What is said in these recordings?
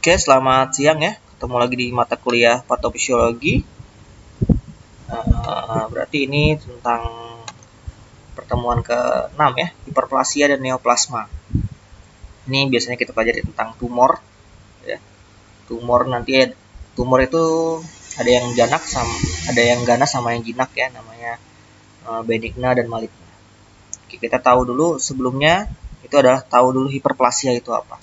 Oke, selamat siang ya. Ketemu lagi di mata kuliah patofisiologi. Berarti ini tentang pertemuan ke-6 ya, hiperplasia dan neoplasma. Ini biasanya kita pelajari tentang tumor. Ya. Tumor itu ada yang ganas sama yang jinak ya, namanya benigna dan maligna. Oke, kita tahu dulu sebelumnya itu adalah tahu dulu hiperplasia itu apa.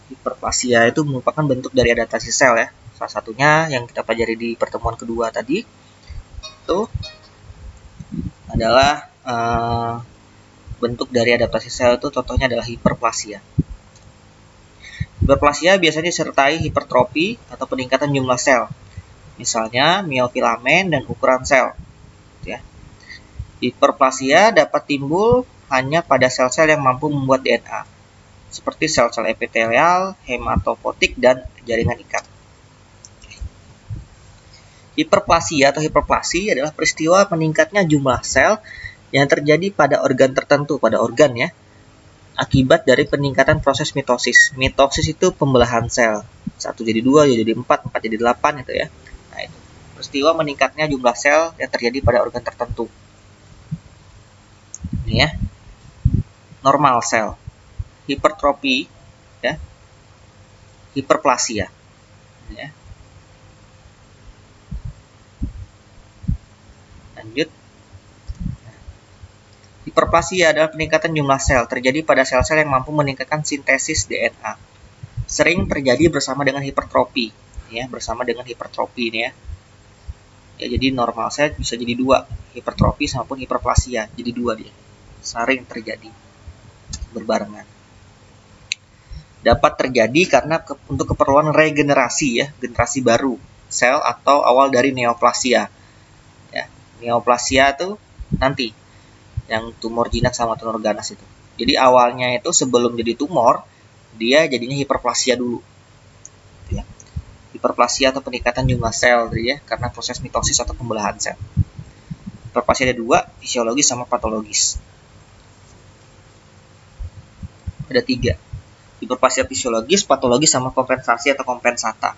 Hiperplasia itu merupakan bentuk dari adaptasi sel ya. Salah satunya yang kita pelajari di pertemuan kedua tadi itu adalah bentuk dari adaptasi sel itu contohnya adalah hiperplasia. Hiperplasia biasanya disertai hipertrofi atau peningkatan jumlah sel, misalnya miofilamen dan ukuran sel. Ya. Hiperplasia dapat timbul hanya pada sel-sel yang mampu membuat DNA, seperti sel-sel epitelial, hematopoietik, dan jaringan ikat. Hiperplasia atau hiperplasi adalah peristiwa meningkatnya jumlah sel yang terjadi pada organ tertentu, pada organ ya, akibat dari peningkatan proses mitosis. Mitosis itu pembelahan sel. 1 jadi 2, jadi 4, 4 jadi 8 itu ya. Nah, itu peristiwa meningkatnya jumlah sel yang terjadi pada organ tertentu. Ini ya. Normal sel. Hipertrofi ya. Hiperplasia. Ini ya. Lanjut. Hiperplasia adalah peningkatan jumlah sel terjadi pada sel-sel yang mampu meningkatkan sintesis DNA. Sering terjadi bersama dengan hipertrofi, ya, bersama dengan hipertrofi ini ya. Ya, jadi normal sel bisa jadi 2, hipertrofi maupun hiperplasia, jadi 2 dia. Sering terjadi berbarengan. Dapat terjadi karena untuk keperluan regenerasi ya, generasi baru sel atau awal dari neoplasia. Ya, neoplasia itu nanti yang tumor jinak sama tumor ganas itu. Jadi awalnya itu sebelum jadi tumor, dia jadinya hiperplasia dulu. Ya. Hiperplasia atau peningkatan jumlah sel ya, karena proses mitosis atau pembelahan sel. Hiperplasia ada 2, fisiologis sama patologis. Ada 3. Hiperplasia fisiologis, patologis, sama kompensasi atau kompensata.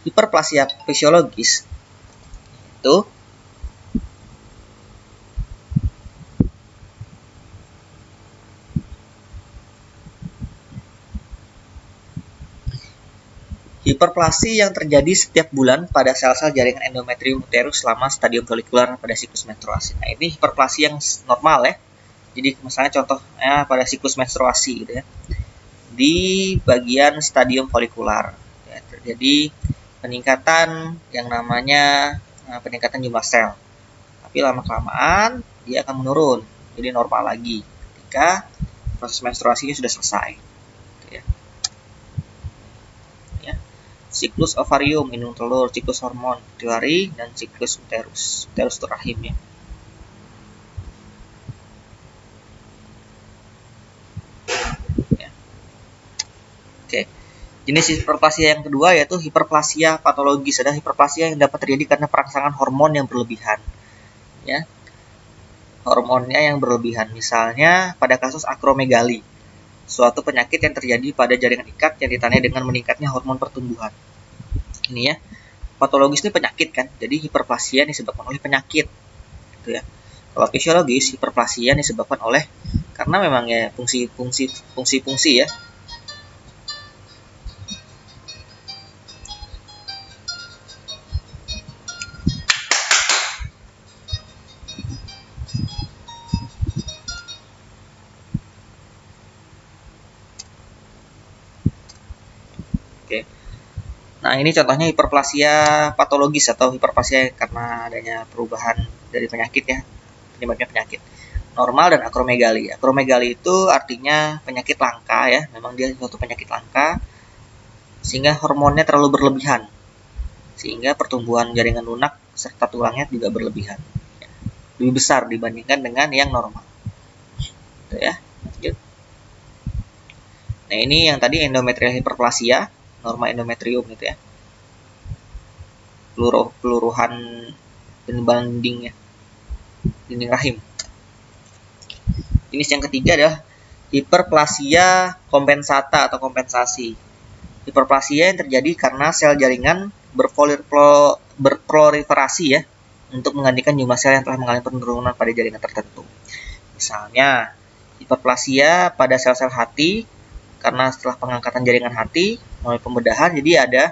Hiperplasia fisiologis itu hiperplasi yang terjadi setiap bulan pada sel-sel jaringan endometrium uterus selama stadium folikular pada siklus menstruasi. Nah, ini hiperplasi yang normal ya. Jadi misalnya contohnya pada siklus menstruasi gitu ya. Di bagian stadium folikular ya, terjadi peningkatan yang namanya peningkatan jumlah sel. Tapi lama-kelamaan dia akan menurun, jadi normal lagi ketika proses menstruasinya sudah selesai. Ya. Ya. Siklus ovarium, indung telur, siklus hormon pituitari, dan siklus uterus itu rahim ya. Oke. Jenis hiperplasia yang kedua yaitu hiperplasia patologis. Ada hiperplasia yang dapat terjadi karena perangsangan hormon yang berlebihan. Ya. Hormonnya yang berlebihan. Misalnya pada kasus akromegali, suatu penyakit yang terjadi pada jaringan ikat yang ditandai dengan meningkatnya hormon pertumbuhan. Ini ya. Patologis ini penyakit kan. Jadi hiperplasia disebabkan oleh penyakit. Gitu ya. Kalau fisiologis, hiperplasia disebabkan oleh karena memang ya fungsi ya. Oke. Nah, ini contohnya hiperplasia patologis atau hiperplasia karena adanya perubahan dari penyakit ya, penyebabnya penyakit. Normal dan akromegali. Akromegali itu artinya penyakit langka ya, memang dia suatu penyakit langka sehingga hormonnya terlalu berlebihan. Sehingga pertumbuhan jaringan lunak serta tulangnya juga berlebihan. Lebih besar dibandingkan dengan yang normal. Itu ya. Lanjut. Nah, ini yang tadi endometrial hiperplasia, norma endometrium gitu ya. Peluruhan penebalan dindingnya, dinding rahim. Jenis yang ketiga adalah hiperplasia kompensata atau kompensasi. Hiperplasia yang terjadi karena sel jaringan berproliferasi ya, untuk menggantikan jumlah sel yang telah mengalami penurunan pada jaringan tertentu. Misalnya, hiperplasia pada sel-sel hati karena setelah pengangkatan jaringan hati melalui pembedahan, jadi ada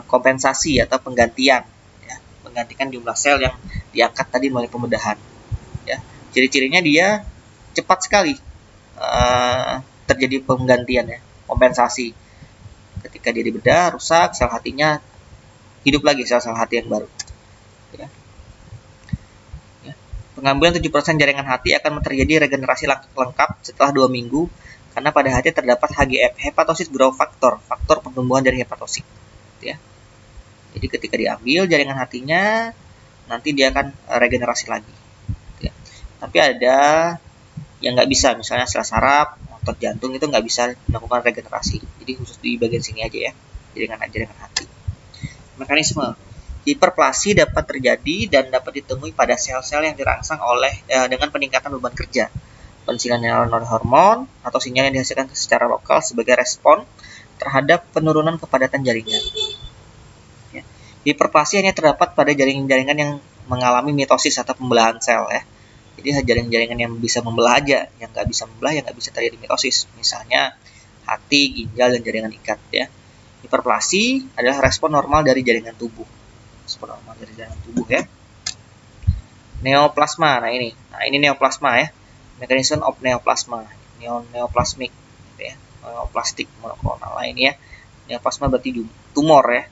kompensasi atau penggantian, ya, menggantikan jumlah sel yang diangkat tadi melalui pembedahan. Ya, ciri-cirinya dia cepat sekali terjadi penggantian, ya, kompensasi. Ketika dia dibedah, rusak, sel hatinya hidup lagi, sel-sel hati yang baru. Ya. Ya. Pengambilan 7% jaringan hati akan terjadi regenerasi lengkap setelah 2 minggu, karena pada hati terdapat HGF, hepatocyte growth factor, faktor pertumbuhan dari hepatosit. Ya. Jadi ketika diambil jaringan hatinya, nanti dia akan regenerasi lagi. Ya. Tapi ada yang nggak bisa, misalnya sel saraf, otot jantung itu nggak bisa melakukan regenerasi. Jadi khusus di bagian sini aja ya, jaringan hati. Mekanisme hiperplasi dapat terjadi dan dapat ditemui pada sel-sel yang dirangsang dengan peningkatan beban kerja, pensinyal hormon atau sinyal yang dihasilkan secara lokal sebagai respon terhadap penurunan kepadatan jaringan. Ya. Hiperplasi hanya terdapat pada jaringan-jaringan yang mengalami mitosis atau pembelahan sel, ya. Jadi jaringan-jaringan yang bisa membelah aja, yang nggak bisa membelah, yang nggak bisa terjadi mitosis. Misalnya hati, ginjal, dan jaringan ikat, ya. Hiperplasi adalah respon normal dari jaringan tubuh. Respon normal dari jaringan tubuh, ya. Neoplasma, nah ini neoplasma, ya. Mechanism of neoplasma, neoplasmic, gitu ya. Neoplastik monoklonal. Nah ini ya, neoplasma berarti tumor, ya.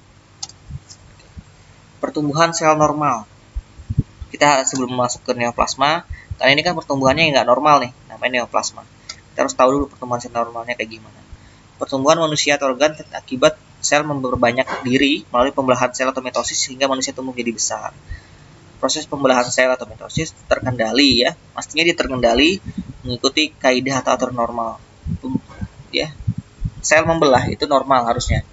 Pertumbuhan sel normal. Kita sebelum masuk ke neoplasma, karena ini kan pertumbuhannya yang nggak normal nih, namanya neoplasma. Kita harus tahu dulu pertumbuhan sel normalnya kayak gimana. Pertumbuhan manusia atau organ akibat sel memperbanyak diri melalui pembelahan sel atau mitosis sehingga manusia tumbuh menjadi besar. Proses pembelahan sel atau mitosis terkendali, ya, pastinya dia terkendali mengikuti kaidah atau aturan normal. Ya, sel membelah itu normal harusnya.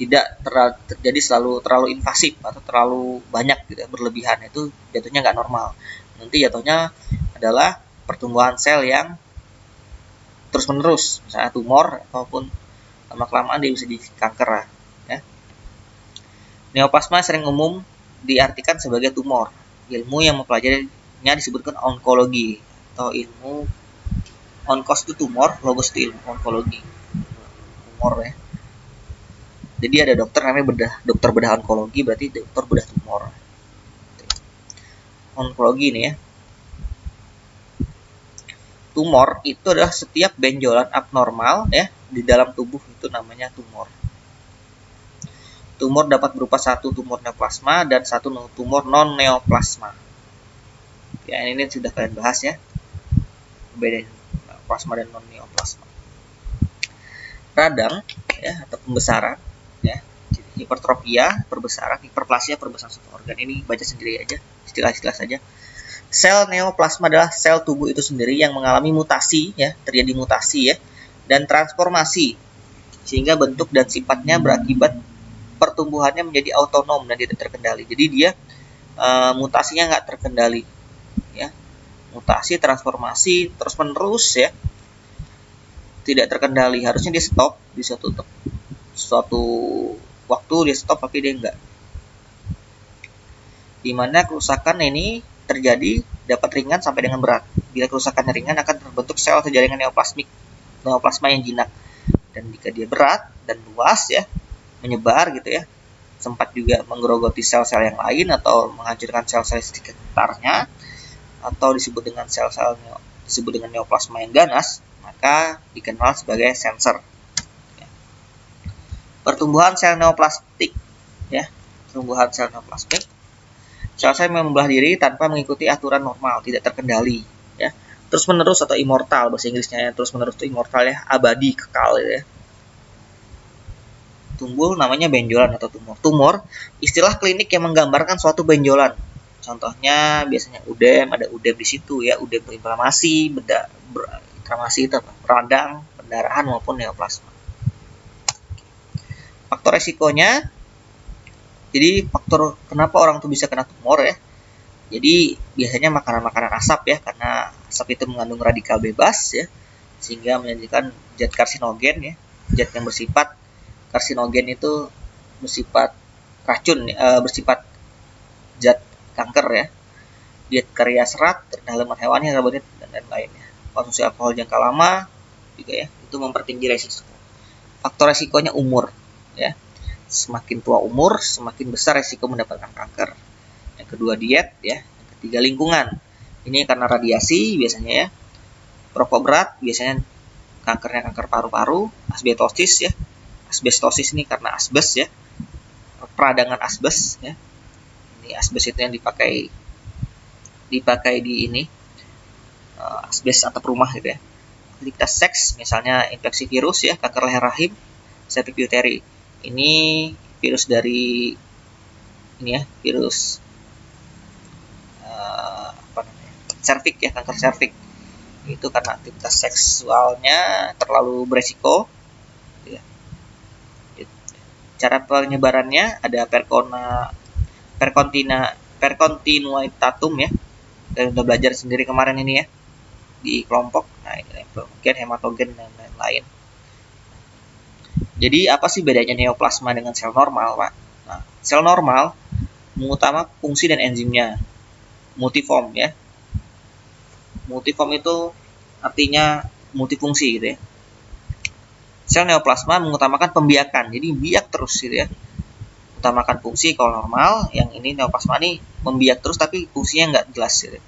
Tidak terjadi terlalu invasif atau terlalu banyak gitu, berlebihan, itu jatuhnya nggak normal. Nanti jatuhnya adalah pertumbuhan sel yang terus menerus, misalnya tumor ataupun lama-kelamaan dia bisa di kanker, ya. Neoplasma sering umum diartikan sebagai tumor. Ilmu yang mempelajarinya disebutkan onkologi, atau ilmu onkos itu tumor, logos itu ilmu onkologi, tumor, ya. Jadi ada dokter namanya dokter bedah onkologi, berarti dokter bedah tumor. Onkologi ini, ya. Tumor itu adalah setiap benjolan abnormal, ya, di dalam tubuh, itu namanya tumor. Tumor dapat berupa satu tumor neoplasma dan satu tumor non neoplasma. Ya, ini sudah kalian bahas, ya. Beda neoplasma dan non neoplasma. Radang, ya, atau pembesaran, ya. Hipertrofia, perbesaran, hiperplasia, perbesaran suatu organ. Ini baca sendiri aja, istilah-istilah saja. Sel neoplasma adalah sel tubuh itu sendiri yang mengalami mutasi, ya, terjadi mutasi, ya, dan transformasi sehingga bentuk dan sifatnya berakibat pertumbuhannya menjadi autonom dan tidak terkendali. Jadi dia mutasinya nggak terkendali, ya. Mutasi, transformasi terus menerus, ya, tidak terkendali. Harusnya dia stop di suatu waktu, dia stop, tapi dia enggak. Dimana kerusakan ini terjadi dapat ringan sampai dengan berat. Bila kerusakan ringan akan terbentuk sel atau jaringan neoplasma yang jinak. Dan jika dia berat dan luas, ya, menyebar gitu, ya, sempat juga menggerogoti sel-sel yang lain atau menghancurkan sel-sel sekitarnya, atau disebut dengan neoplasma yang ganas, maka dikenal sebagai sensor. Ya. Pertumbuhan sel neoplastik, ya, pertumbuhan sel neoplastik. Sel-sel membelah diri tanpa mengikuti aturan normal, tidak terkendali, ya. Terus menerus atau immortal, bahasa Inggrisnya, ya. Terus menerus itu immortal, ya, abadi, kekal, ya. Tumbuh namanya benjolan atau tumor. Tumor istilah klinik yang menggambarkan suatu benjolan. Contohnya biasanya ada udem di situ, ya, udem inflamasi, inflamasi itu apa? Radang, pendarahan maupun neoplasma. Faktor resikonya, jadi faktor kenapa orang tuh bisa kena tumor, ya. Jadi biasanya makanan-makanan asap, ya, karena asap itu mengandung radikal bebas, ya, sehingga menjadikan zat karsinogen, ya, zat yang bersifat karsinogen itu bersifat racun, bersifat zat kanker ya. Diet kaya serat, rendah lemak hewani, karbohidrat dan lain-lainnya. Konsumsi alkohol jangka lama juga ya, itu mempertinggi resiko. Faktor resikonya umur ya. Semakin tua umur, semakin besar resiko mendapatkan kanker. Yang kedua diet ya, yang ketiga lingkungan. Ini karena radiasi biasanya ya. Perokok berat biasanya kankernya kanker paru-paru, asbestosis ya. Asbestosis ini karena asbes ya. Peradangan asbes ya. Ini asbes itu yang dipakai di ini asbes atap rumah gitu ya. Aktivitas seks misalnya infeksi virus ya, kanker leher rahim, cervix uteri. Ini virus dari ini ya, virus cervix ya, kanker cervix. Itu karena aktivitas seksualnya terlalu beresiko gitu ya. Cara penyebarannya ada percontinuitatum ya. Kita udah belajar sendiri kemarin ini ya di kelompok. Nah, ini mungkin hematogen dan lain-lain. Jadi apa sih bedanya neoplasma dengan sel normal, Pak? Nah, sel normal mengutamakan fungsi dan enzimnya. Multiform ya. Multiform itu artinya multifungsi gitu ya. Sel neoplasma mengutamakan pembiakan, jadi biak terus gitu ya. Utamakan fungsi kalau normal, yang ini neoplasma ini membiak terus tapi fungsinya nggak jelas gitu.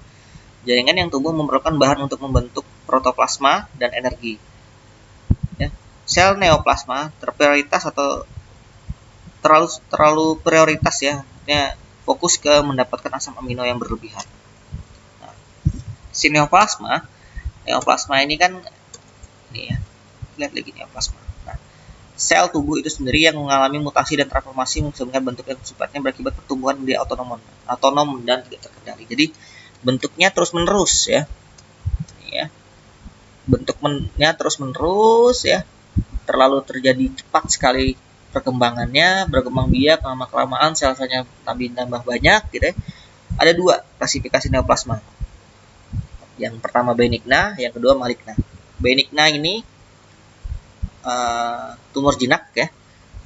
Jaringan yang tumbuh memerlukan bahan untuk membentuk protoplasma dan energi. Ya. Sel neoplasma terprioritas atau terlalu prioritas ya, fokus ke mendapatkan asam amino yang berlebihan. Nah, si neoplasma ini kan ini ya, lihat lagi neoplasma. Nah, sel tubuh itu sendiri yang mengalami mutasi dan transformasi sehingga bentuk yang sifatnya berakibat pertumbuhan di otonom dan tidak terkendali. Jadi bentuknya terus menerus ya. Bentuknya terus menerus ya. Terlalu terjadi cepat sekali perkembangannya, berkembang biak, lama kelamaan sel-selnya tambah banyak gitu ya. Ada dua klasifikasi neoplasma. Yang pertama benigna, yang kedua maligna. Benigna ini tumor jinak ya,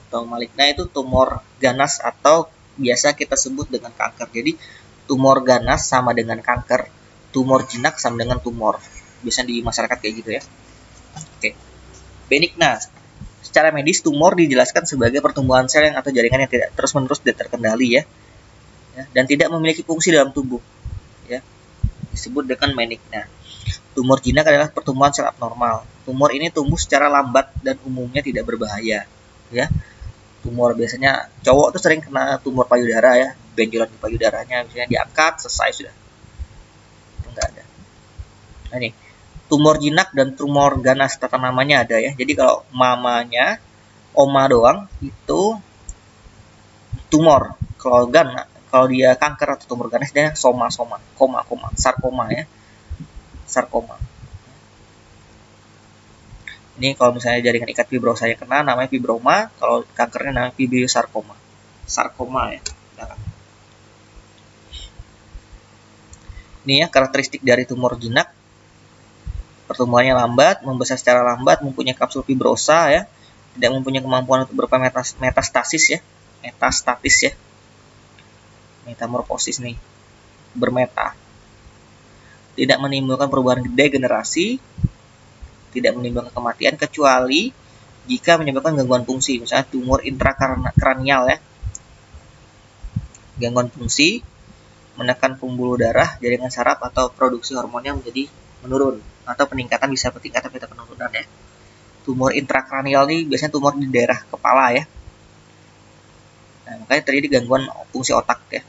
atau maligna itu tumor ganas atau biasa kita sebut dengan kanker. Jadi tumor ganas sama dengan kanker, tumor jinak sama dengan tumor. Biasanya di masyarakat kayak gitu ya. Oke. Benigna, secara medis tumor dijelaskan sebagai pertumbuhan sel atau jaringan yang tidak terus-menerus tidak terkendali ya, dan tidak memiliki fungsi dalam tubuh ya, disebut dengan benigna. Tumor jinak adalah pertumbuhan sel abnormal. Tumor ini tumbuh secara lambat dan umumnya tidak berbahaya. Ya, tumor biasanya cowok tuh sering kena tumor payudara ya, benjolan di payudaranya, misalnya diangkat selesai sudah. Itu enggak ada. Nah, ini tumor jinak dan tumor ganas tata namanya ada ya. Jadi kalau mamanya oma doang itu tumor. Kalau dia kanker atau tumor ganas dia sarkoma ya. Sarkoma. Ini kalau misalnya jaringan ikat fibrosa yang kena namanya fibroma, kalau kankernya namanya fibrosarkoma. Sarkoma ya. Ini ya karakteristik dari tumor jinak. Pertumbuhannya lambat, membesar secara lambat, mempunyai kapsul fibrosa ya, tidak mempunyai kemampuan untuk bermetastasis ya. Metamorfosis nih. Bermeta. Tidak menimbulkan perubahan degenerasi, tidak menimbulkan kematian kecuali jika menyebabkan gangguan fungsi, misalnya tumor intrakranial ya. Gangguan fungsi, menekan pembuluh darah, jaringan saraf atau produksi hormonnya menjadi menurun atau peningkatan penurunan ya. Tumor intrakranial ini biasanya tumor di daerah kepala ya. Nah, makanya terjadi gangguan fungsi otak ya.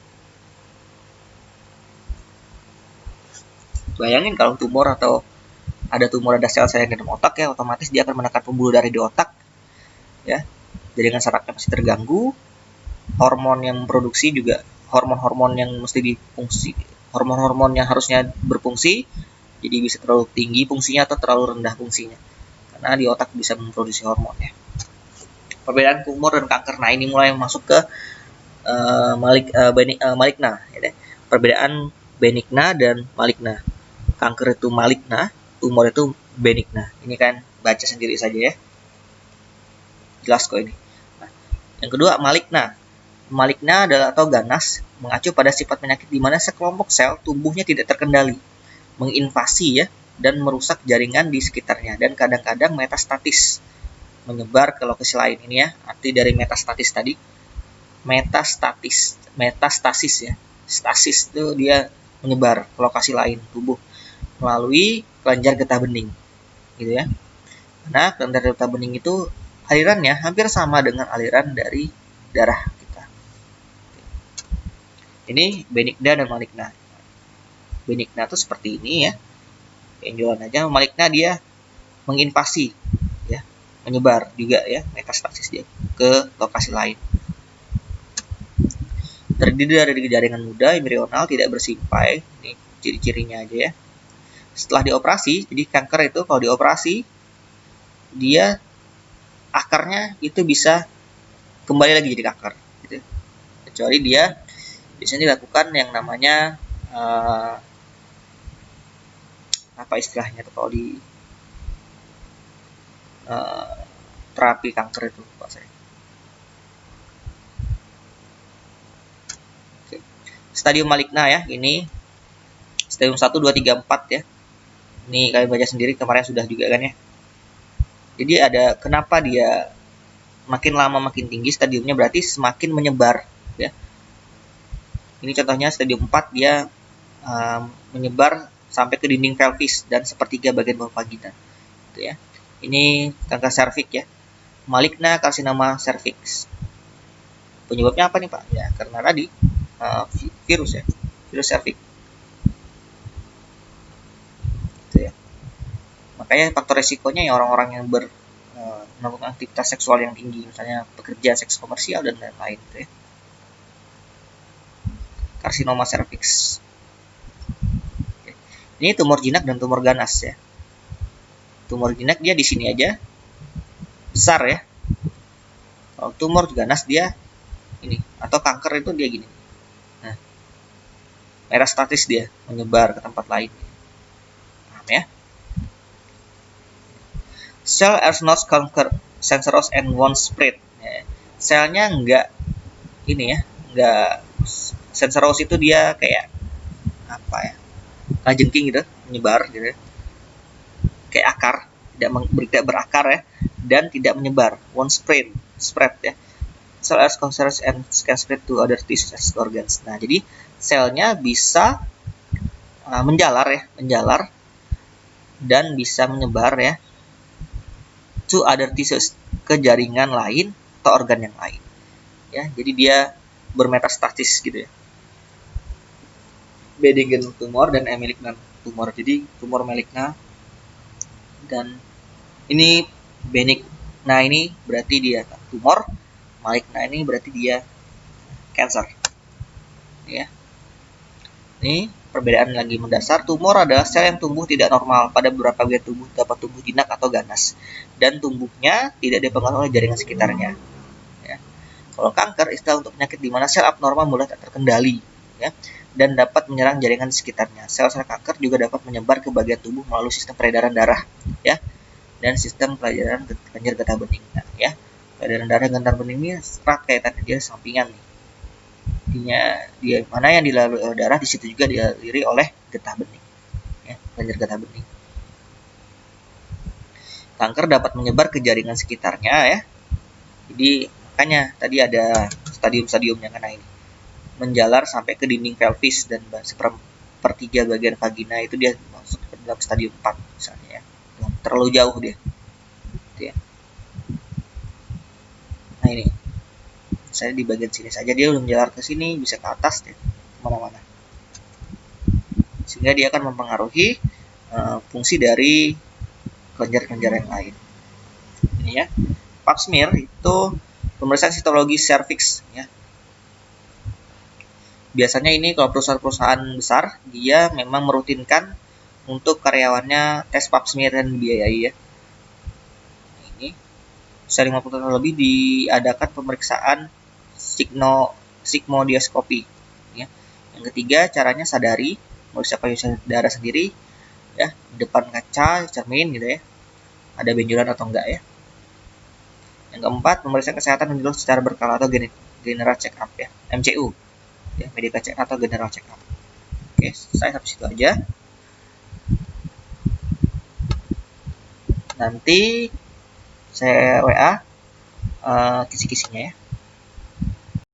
Bayangin kalau tumor atau ada sel-sel yang di dalam otak ya, otomatis dia akan menekan pembuluh darah di otak ya, jaringan sarafnya pasti terganggu, hormon yang produksi juga hormon-hormon yang hormon yang harusnya berfungsi jadi bisa terlalu tinggi fungsinya atau terlalu rendah fungsinya karena di otak bisa memproduksi hormon ya. Perbedaan tumor dan kanker, nah ini mulai masuk ke maligna ya. Perbedaan benigna dan maligna. Kanker itu maligna, tumor itu benigna. Ini kan baca sendiri saja ya. Jelas kok ini. Yang kedua, maligna. Maligna adalah atau ganas, mengacu pada sifat penyakit di mana sekelompok sel tubuhnya tidak terkendali, menginvasi ya, dan merusak jaringan di sekitarnya, dan kadang-kadang metastatis, menyebar ke lokasi lain. Ini ya, arti dari metastatis tadi. Metastasis ya. Stasis itu dia menyebar ke lokasi lain tubuh melalui kelenjar getah bening, gitu ya. Nah, kelenjar getah bening itu alirannya hampir sama dengan aliran dari darah kita. Ini benigna dan maligna. Benigna itu seperti ini ya, benjolan aja. Maligna dia menginvasi ya, menyebar juga ya, metastasis dia ke lokasi lain. Terdiri dari jaringan muda, embrional, tidak bersimpai. Ini ciri-cirinya aja ya. Setelah dioperasi, jadi kanker itu kalau dioperasi, dia akarnya itu bisa kembali lagi jadi kanker. Gitu. Kecuali dia biasanya dilakukan yang namanya apa istilahnya tuh kalau di terapi kanker itu Pak saya. Oke. Stadium maligna ya, ini stadium 1, 2, 3, 4 ya. Ini kalian baca sendiri, kemarin sudah juga kan ya. Jadi ada kenapa dia makin lama makin tinggi stadiumnya, berarti semakin menyebar ya. Ini contohnya stadium 4 dia menyebar sampai ke dinding pelvis dan sepertiga bagian bawah vagina. Gitu ya. Ini kanker serviks ya. Maligna karsinoma cervix. Penyebabnya apa nih Pak? Ya karena tadi virus ya, virus cervix. Gitu ya. Makanya faktor resikonya ya orang-orang yang melakukan aktivitas seksual yang tinggi, misalnya pekerja seks komersial dan lain-lain. Gitu ya. Karsinoma cervix. Oke. Ini tumor jinak dan tumor ganas ya. Tumor jinak dia di sini aja besar ya. Kalau tumor ganas dia ini, atau kanker itu dia gini. Nah, metastatis dia menyebar ke tempat lain. Paham ya? Cell are not conquer, cancerous and won't spread. Ya. Selnya enggak ini ya, enggak cancerous itu dia kayak apa ya? Kalajengking gitu, menyebar gitu. Kayak akar, tidak berakar ya, dan tidak menyebar. Won't spread ya. Cell are cancerous and can spread to other tissues and organs. Nah, jadi selnya bisa menjalar dan bisa menyebar ya to other tissues, ke jaringan lain atau organ yang lain. Ya, jadi dia bermetastasis gitu ya. Benign tumor dan malignant tumor. Jadi tumor maligna dan ini benign. Nah, ini berarti dia tumor, maligna ini berarti dia cancer. Ya. Ini perbedaan lagi mendasar. Tumor adalah sel yang tumbuh tidak normal pada beberapa bagian tubuh, dapat tumbuh jinak atau ganas, dan tumbuhnya tidak dipengaruhi oleh jaringan sekitarnya. Ya. Kalau kanker istilah untuk penyakit di mana sel abnormal mulai tak terkendali, ya, dan dapat menyerang jaringan sekitarnya. Sel-sel kanker juga dapat menyebar ke bagian tubuh melalui sistem peredaran darah, ya, dan sistem peredaran kelenjar getah bening. Nah, ya, peredaran darah getah bening ini erat kaitannya, dia sampingan nih. Dia mana yang dilalui oleh darah, di situ juga dialiri oleh getah bening, ya, kelenjar getah bening. Kanker dapat menyebar ke jaringan sekitarnya ya. Jadi makanya tadi ada stadium-stadiumnya karena ini menjalar sampai ke dinding pelvis dan sepertiga bagian vagina itu dia masuk ke dalam stadium 4 misalnya ya. Terlalu jauh dia. Gitu ya. Nah ini saya di bagian sini saja, dia belum menjalar ke sini, bisa ke atas deh, kemana-mana, sehingga dia akan mempengaruhi fungsi dari kelenjar-kelenjar yang lain. Ini ya, pap smear itu pemeriksaan histologi serviks ya. Biasanya ini kalau perusahaan-perusahaan besar dia memang merutinkan untuk karyawannya tes pap smear dan dibiayai ya. Ini bisa 50 tahun lebih diadakan pemeriksaan sigmoidoscopy ya. Yang ketiga, caranya sadari, meriksa payudara darah sendiri ya, depan kaca cermin gitu ya, ada benjolan atau enggak ya. Yang keempat, memeriksa kesehatan menyeluruh secara berkala atau general check up ya, MCU. Ya, medical check atau general check up. Oke, saya sampai situ aja. Nanti saya WA kisi-kisinya ya.